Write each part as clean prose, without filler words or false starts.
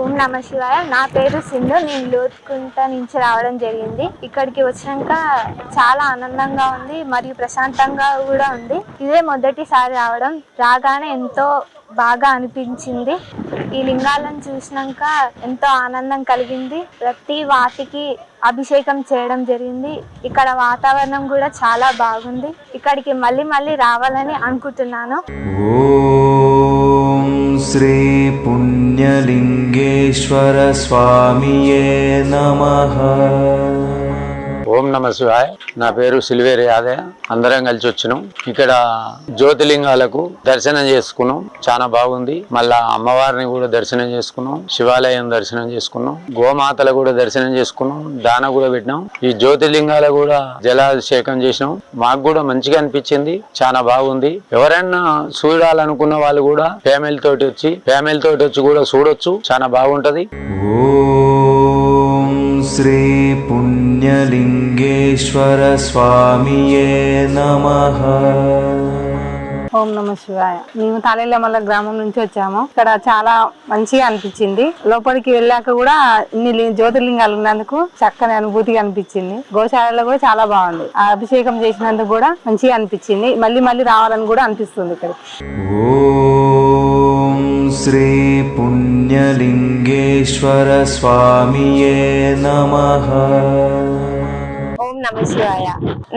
ఓం నమ శివాయ. నా పేరు సింధు. నేను లోతుకుంట నుంచి రావడం జరిగింది. ఇక్కడికి వచ్చినాక చాలా ఆనందంగా ఉంది మరియు ప్రశాంతంగా కూడా ఉంది. ఇదే మొదటిసారి రావడం. రాగానే ఎంతో బాగా అనిపించింది. ఈ లింగాలను చూసినాక ఎంతో ఆనందం కలిగింది. ప్రతి వాటికి అభిషేకం చేయడం జరిగింది. ఇక్కడ వాతావరణం కూడా చాలా బాగుంది. ఇక్కడికి మళ్ళీ రావాలని అనుకుంటున్నాను. ఓం శ్రీ పుణ్యలింగేశ్వర స్వామియే నమః. ఓం నమ శివాయ. నా పేరు సిల్వేరి యాదయ్య. అందరం కలిసి వచ్చినాం. ఇక్కడ జ్యోతిలింగాలకు దర్శనం చేసుకున్నాం. చాలా బాగుంది. మళ్ళా అమ్మవారిని కూడా దర్శనం చేసుకున్నాం. శివాలయం దర్శనం చేసుకున్నాం. గోమాతల కూడా దర్శనం చేసుకున్నాం. దాన కూడా పెట్టినాం. ఈ జ్యోతిలింగాల కూడా జలాభిషేకం చేసినాం. మాకు కూడా మంచిగా అనిపించింది. చాలా బాగుంది. ఎవరైనా చూడాలనుకున్న వాళ్ళు కూడా ఫ్యామిలీ తోటి వచ్చి కూడా చూడొచ్చు. చాలా బాగుంటది. శ్రీ పుణ్యలింగేశ్వర స్వామియే నమః. ఓం నమ శివాయ. మేము తాళేలమల్ల గ్రామం నుంచి వచ్చాము. ఇక్కడ చాలా మంచిగా అనిపించింది. లోపలికి వెళ్ళాక కూడా ఇన్ని జ్యోతిర్లింగాలు ఉన్నందుకు చక్కని అనుభూతిగా అనిపించింది. గోశాలలో కూడా చాలా బాగుంది. ఆ అభిషేకం చేసినందుకు కూడా మంచిగా అనిపించింది. మళ్ళీ రావాలని కూడా అనిపిస్తుంది ఇక్కడ. ఓం శ్రీ పుణ్యలింగేశ్వర స్వామియే నమః. ఓం నమ శివాయ.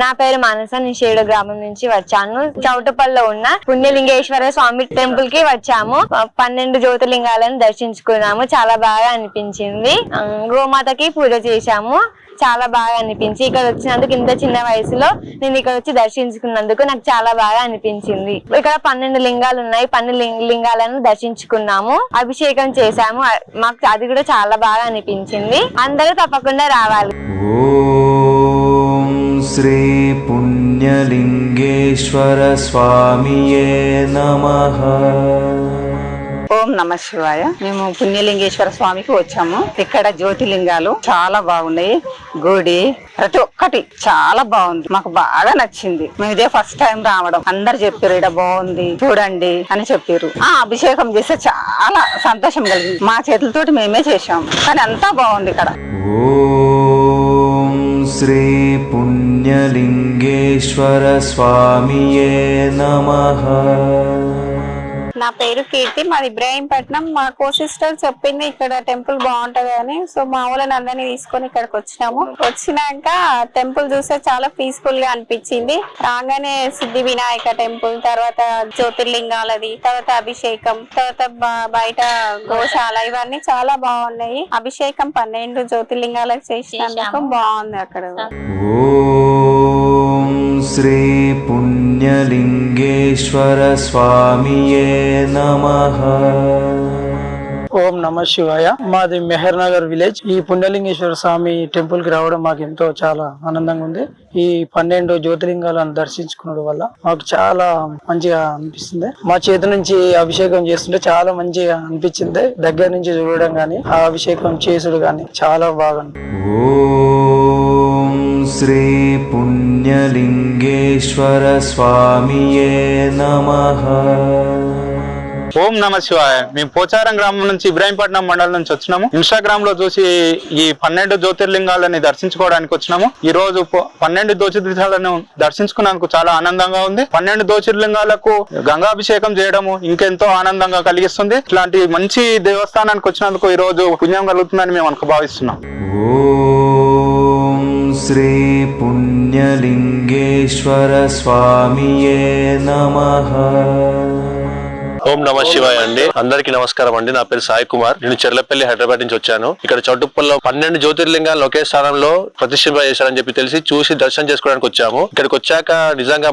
నా పేరు మానస. నేను షేడు గ్రామం నుంచి వచ్చాను. చౌటపల్లిలో ఉన్న పుణ్యలింగేశ్వర స్వామి టెంపుల్ కి వచ్చాము. 12 జ్యోతిర్లింగాలను దర్శించుకున్నాము. చాలా బాగా అనిపించింది. గోమాతకి పూజ చేశాము. చాలా బాగా అనిపించి ఇక్కడ వచ్చినందుకు, ఇంత చిన్న వయసులో నేను ఇక్కడ వచ్చి దర్శించుకున్నందుకు నాకు చాలా బాగా అనిపించింది. ఇక్కడ 12 లింగాలు ఉన్నాయి. 12 లింగాలను దర్శించుకున్నాము. అభిషేకం చేశాము. మాకు అది కూడా చాలా బాగా అనిపించింది. అందరూ తప్పకుండా రావాలి. ఓం శ్రీ పుణ్యలింగేశ్వర స్వామియే నమః. ఓం నమ శివాయ. మేము పుణ్యలింగేశ్వర స్వామికి వచ్చాము. ఇక్కడ జ్యోతిలింగాలు చాలా బాగున్నాయి. గుడి ప్రతి ఒక్కటి చాలా బాగుంది. మాకు బాగా నచ్చింది. మేము ఇదే ఫస్ట్ టైం రావడం. అందరు చెప్పారు ఇక్కడ బాగుంది చూడండి అని చెప్పారు. అభిషేకం చేస్తే చాలా సంతోషం కలిగింది. మా చేతులతోటి మేమే చేసాము. కానీ అంతా బాగుంది ఇక్కడ. ఓం శ్రీ పుణ్యలింగేశ్వర స్వామియే నమః. నా పేరు కీర్తి. మాది ఇబ్రాహీంపట్నం. మా కో సిస్టర్ చెప్పింది ఇక్కడ టెంపుల్ బాగుంటది అని. సో మా ఊళ్ళని అందరినీ తీసుకొని ఇక్కడికి వచ్చినాము. వచ్చినాక టెంపుల్ చూస్తే చాలా పీస్ఫుల్ గా అనిపించింది. రాగానే సిద్ధి వినాయక టెంపుల్, తర్వాత జ్యోతిర్లింగాలది, తర్వాత అభిషేకం, తర్వాత బయట గోశాల, ఇవన్నీ చాలా బాగున్నాయి. అభిషేకం 12 జ్యోతిర్లింగాలకు చేసినందుకు బాగుంది అక్కడ. ఓం శ్రీ పుణ్యలింగేశ్వర స్వామియే నమః. ఓం నమ శివాయ. మాది మెహర్ నగర్ విలేజ్. ఈ పుణ్యలింగేశ్వర స్వామి టెంపుల్ కి రావడం మాకు ఎంతో చాలా ఆనందంగా ఉంది. ఈ 12 జ్యోతిర్లింగాలను దర్శించుకున్నడం వల్ల మాకు చాలా మంచిగా అనిపిస్తుంది. మా చేతి నుంచి అభిషేకం చేస్తుంటే చాలా మంచిగా అనిపించింది. దగ్గర నుంచి చూడడం గాని, ఆ అభిషేకం చేసుడు గాని చాలా బాగా. ఓం శ్రీ పుణ్యలింగేశ్వర స్వామియే నమః. ఓం నమ శివాయ. మేము పోచారం గ్రామం నుంచి ఇబ్రాహీంపట్నం మండలం నుంచి వచ్చినాము. ఇన్స్టాగ్రామ్ లో చూసి ఈ 12 జ్యోతిర్లింగాలని దర్శించుకోవడానికి వచ్చినాము. ఈ రోజు 12 జ్యోతిర్లింగాలను దర్శించుకున్నందుకు చాలా ఆనందంగా ఉంది. 12 జ్యోతిర్లింగాలకు గంగాభిషేకం చేయడము ఇంకెంతో ఆనందంగా కలిగిస్తుంది. ఇట్లాంటి మంచి దేవస్థానానికి వచ్చినందుకు ఈ రోజు పుణ్యం కలుగుతుందని మేము భావిస్తున్నాం. ఓం శ్రీ పుణ్యలింగేశ్వర స్వామియే నమః. ఓం నమ శివాయ అండి. అందరికీ నమస్కారం అండి. నా పేరు సాయి కుమార్. నేను చెర్లపల్లి హైదరాబాద్ నుంచి వచ్చాను. ఇక్కడ చౌటుప్పల్లో 12 జ్యోతిర్లింగాలు ఒకే స్థానంలో ప్రతిష్ఠింప చేశారని తెలిసి చూసి దర్శనం చేసుకోవడానికి వచ్చాము. ఇక్కడికి వచ్చాక నిజంగా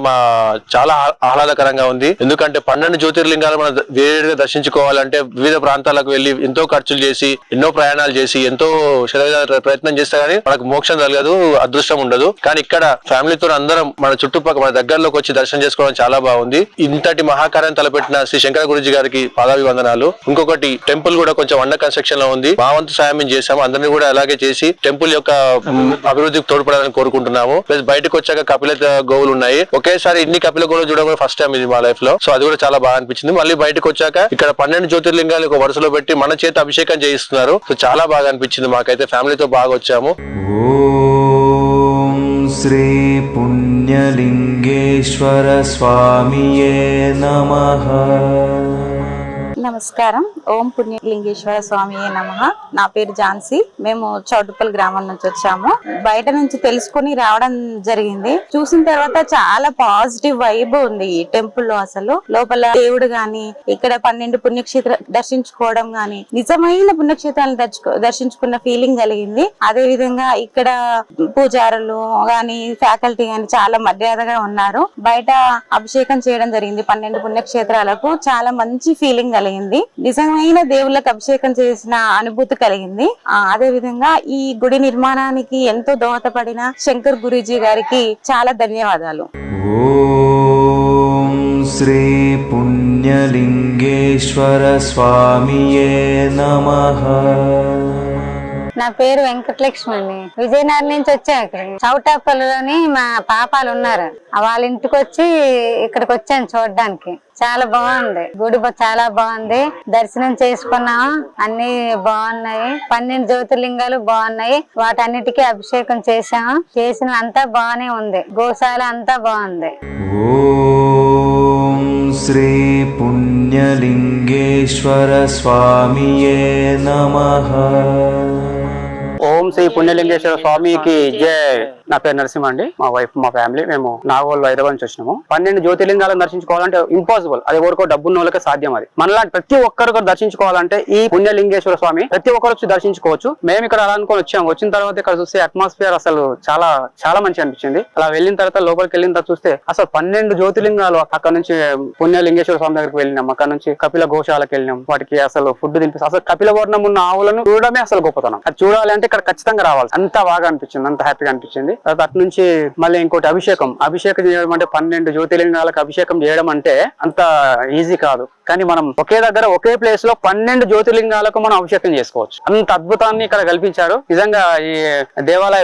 చాలా ఆహ్లాదకరంగా ఉంది. ఎందుకంటే 12 జ్యోతిర్లింగాలు మనం వేరుగా దర్శించుకోవాలంటే వివిధ ప్రాంతాలకు వెళ్లి ఎంతో ఖర్చులు చేసి, ఎన్నో ప్రయాణాలు చేసి, ఎంతో ప్రయత్నం చేస్తే గానీ మనకు మోక్షం కలగదు, అదృష్టం ఉండదు. కానీ ఇక్కడ ఫ్యామిలీతో అందరం మన చుట్టుపక్కల మన దగ్గరలోకి వచ్చి దర్శనం చేసుకోవడం చాలా బాగుంది. ఇంతటి మహాకార్యం తలపెట్టిన శ్రీ శంకర శంకర గురుజీ గారికి పాదాభివందనాలు. ఇంకొకటి టెంపుల్ కూడా కొంచెం అండర్ కన్స్ట్రక్షన్ లో ఉంది. మా వంతు సాయం మేము చేసాము. అందరినీ కూడా అలాగే చేసి టెంపుల్ యొక్క అభివృద్ధికి తోడ్పడాలని కోరుకుంటున్నాము. ప్లస్ బయటకు వచ్చాక కపిల గోవులు ఉన్నాయి. ఒకేసారి ఇన్ని కపిల గోవులు చూడడం ఫస్ట్ టైం ఇది మా లైఫ్ లో. సో అది కూడా చాలా బాగా అనిపించింది. మళ్ళీ బయటకు వచ్చాక ఇక్కడ 12 జ్యోతిర్లింగాలు ఒక వరుసలో పెట్టి మన చేత అభిషేకం చేయిస్తున్నారు. సో చాలా బాగా అనిపించింది మాకైతే. ఫ్యామిలీతో బాగా వచ్చాము. ఓం శ్రీ పుణ్యలింగేశ్వర స్వామియే నమః. నమస్కారం. ఓం పుణ్యలింగేశ్వర స్వామియే నమః. నా పేరు ఝాన్సీ. మేము చౌటుప్పల్ గ్రామం నుంచి వచ్చాము. బయట నుంచి తెలుసుకుని రావడం జరిగింది. చూసిన తర్వాత చాలా పాజిటివ్ వైబ్ ఉంది ఈ టెంపుల్ లో. అసలు లోపల దేవుడు గాని, ఇక్కడ 12 పుణ్యక్షేత్ర దర్శించుకోవడం గాని, నిజమైన పుణ్యక్షేత్రాలను దర్శించుకున్న ఫీలింగ్ కలిగింది. అదే విధంగా ఇక్కడ పూజారులు గాని, ఫ్యాకల్టీ గాని చాలా మర్యాదగా ఉన్నారు. బయట అభిషేకం చేయడం జరిగింది 12 పుణ్యక్షేత్రాలకు. చాలా మంచి ఫీలింగ్ కలిగింది. నిజమైన దేవుళ్ళకి అభిషేకం చేసిన అనుభూతి కలిగింది. అదే విధంగా ఈ గుడి నిర్మాణానికి ఎంతో దోహదపడిన శంకర్ గురూజీ గారికి చాలా ధన్యవాదాలు. ఓం శ్రీ పుణ్యలింగేశ్వర స్వామియే నమః. నా పేరు వెంకటలక్ష్మి అండి. విజయనగరం నుంచి వచ్చాను. ఇక్కడ చౌటాపల్లిలోని మా పాపాలు ఉన్నారు. వాళ్ళ ఇంటికి వచ్చి ఇక్కడికి వచ్చాను చూడడానికి. చాలా బాగుంది గుడి. చాలా బాగుంది. దర్శనం చేసుకున్నాము. అన్ని బాగున్నాయి. 12 జ్యోతిర్లింగాలు బాగున్నాయి. వాటన్నిటికీ అభిషేకం చేసాము. చేసిన అంతా బాగానే ఉంది. గోశాల అంతా బాగుంది. ఓం శ్రీ పుణ్యలింగేశ్వర స్వామియే నమః. ఓం శ్రీ పుణ్యలింగేశ్వర స్వామికి జై. నా పేరు నరసింహ అండి. మా వైఫ్, మా ఫ్యామిలీ మేము నాగోల్ హైదరాబాద్ నుంచి వచ్చినాము. 12 జ్యోతిర్లింగాలను దర్శించుకోవాలంటే ఇంపాసిబుల్. అది ఎవరికో డబ్బున్న వాళ్ళకే సాధ్యం. అది మనలాంటి ప్రతి ఒక్కరికి దర్శించుకోవాలంటే ఈ పుణ్యలింగేశ్వర స్వామి ప్రతి ఒక్కరు వచ్చి దర్శించుకోవచ్చు. మేము ఇక్కడ అలా అనుకుని వచ్చాము. వచ్చిన తర్వాత ఇక్కడ చూస్తే అట్మాస్ఫియర్ అసలు చాలా చాలా మంచి అనిపించింది. అలా వెళ్ళిన తర్వాత లోపలికి వెళ్ళిన తర్వాత చూస్తే అసలు 12 జ్యోతిర్లింగాలు. అక్కడ నుంచి పుణ్యలింగేశ్వర స్వామి దగ్గరికి వెళ్ళినాం. అక్కడ నుంచి కపిల గోశాలకు వెళ్ళినాం. వాటికి అసలు ఫుడ్ తినిపిస్తాం. అసలు కపిల వర్ణం ఉన్న ఆవులను చూడడమే అసలు గొప్పతనం. అది చూడాలి అంటే ఇక్కడ ఖచ్చితంగా రావాలి. అంత బాగా అనిపించింది. అంత హ్యాపీగా అనిపించింది. అటు నుంచి మళ్ళీ ఇంకోటి అభిషేకం చేయడం అంటే 12 జ్యోతిర్లింగాలకు అభిషేకం చేయడం అంటే అంత ఈజీ కాదు. కానీ మనం ఒకే దగ్గర ఒకే ప్లేస్ లో 12 జ్యోతిర్లింగాలకు మనం అభిషేకం చేసుకోవచ్చు. అంత అద్భుతాన్ని ఇక్కడ కల్పించారు. నిజంగా ఈ దేవాలయ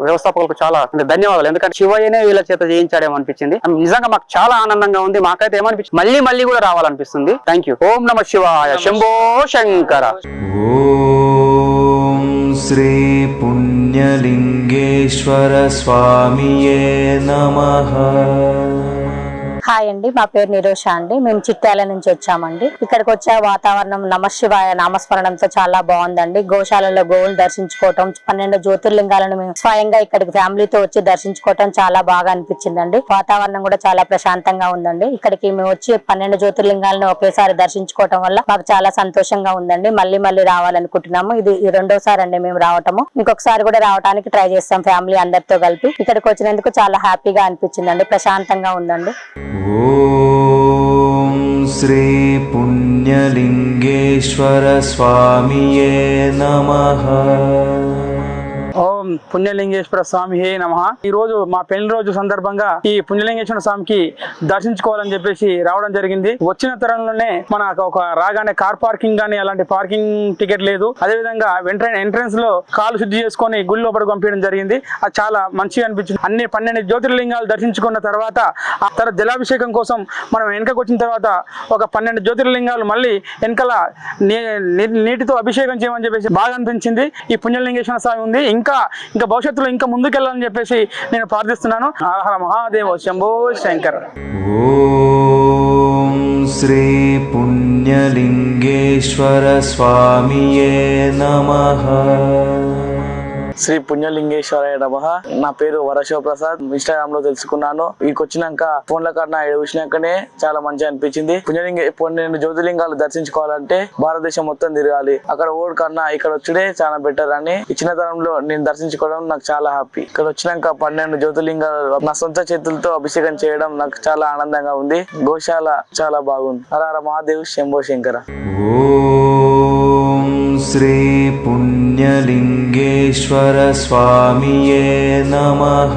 వ్యవస్థాపకులకు చాలా ధన్యవాదాలు. ఎందుకంటే శివయ్యనే వీళ్ళ చేత చేయించాడేమో అనిపించింది. నిజంగా మాకు చాలా ఆనందంగా ఉంది. మాకైతే ఏమనిపించింది, మళ్ళీ కూడా రావాలనిపిస్తుంది. Thank you. ఓం నమః శివాయ. శంభో శంకర. ఓం శ్రీ పుణ్యలింగేశ్వర స్వామియే నమః. హాయ్ అండి. మా పేరు నిరోష అండి. మేము చిట్యాల నుంచి వచ్చామండి. ఇక్కడికి వచ్చే వాతావరణం నమశివాయ నామస్మరణంతో చాలా బాగుందండి. గోశాలలో గోవులు దర్శించుకోవటం, 12 జ్యోతిర్లింగాలను మేము స్వయంగా ఇక్కడికి ఫ్యామిలీతో వచ్చి దర్శించుకోవటం చాలా బాగా అనిపించిందండి. వాతావరణం కూడా చాలా ప్రశాంతంగా ఉందండి. ఇక్కడికి మేము వచ్చి 12 జ్యోతిర్లింగాలను ఒకేసారి దర్శించుకోవటం వల్ల మాకు చాలా సంతోషంగా ఉందండి. మళ్ళీ రావాలనుకుంటున్నాము. ఇది 2వ సారి అండి మేము రావటము. ఇంకొకసారి కూడా రావడానికి ట్రై చేస్తాం ఫ్యామిలీ అందరితో కలిపి. ఇక్కడికి వచ్చినందుకు చాలా హ్యాపీగా అనిపించిందండి. ప్రశాంతంగా ఉందండి. ఓం శ్రీ పుణ్యలింగేశ్వర స్వామియే నమః. ఓం పుణ్యలింగేశ్వర స్వామి హే నమః. ఈ రోజు మా పెళ్లి రోజు సందర్భంగా ఈ పుణ్యలింగేశ్వర స్వామికి దర్శించుకోవాలని చెప్పేసి రావడం జరిగింది. వచ్చిన తరంలోనే మనకు ఒక రాగానే కార్ పార్కింగ్ గానీ అలాంటి పార్కింగ్ టికెట్ లేదు. అదే విధంగా వెంటనే ఎంట్రన్స్ లో కాలు శుద్ధి చేసుకొని గుడి లోపలికి పంపించడం జరిగింది. అది చాలా మంచిగా అనిపించింది. అన్ని 12 జ్యోతిర్లింగాలు దర్శించుకున్న తర్వాత ఆ తర్వాత జలాభిషేకం కోసం మనం వెనకకు వచ్చిన తర్వాత ఒక 12 జ్యోతిర్లింగాలు మళ్ళీ వెనకల నీటితో అభిషేకం చేయమని చెప్పేసి బాగా అనిపించింది. ఈ పుణ్యలింగేశ్వర స్వామి ఉంది. ఇంకా భవిష్యత్తులో ఇంకా ముందుకెళ్ళాలని చెప్పేసి నేను ప్రార్థిస్తున్నాను. హర మహాదేవ. శంభో శంకర్. ఓం శ్రీ పుణ్యలింగేశ్వర స్వామియే నమః. శ్రీ పుణ్యలింగేశ్వరాయ నమః. నా పేరు వరశివప్రసాద్. ఇన్స్టాగ్రామ్ లో తెలుసుకున్నాను. వీడికి వచ్చినాక ఫోన్ల కన్నా చూసినాకనే చాలా మంచిగా అనిపించింది. 12 జ్యోతిర్లింగాలు దర్శించుకోవాలంటే భారతదేశం మొత్తం తిరగాలి. అక్కడ ఓడి కన్నా ఇక్కడ వచ్చుడే చాలా బెటర్ అని ఇచ్చిన తరంలో నేను దర్శించుకోవడం నాకు చాలా హ్యాపీ. ఇక్కడ వచ్చినాక 12 జ్యోతిర్లింగాలు నా సొంత చేతులతో అభిషేకం చేయడం నాకు చాలా ఆనందంగా ఉంది. గోశాల చాలా బాగుంది. హర హర మహాదేవ్. శంభో శంకర. ఓం శ్రీ పుణ్యలింగేశ్వర స్వామియే నమః.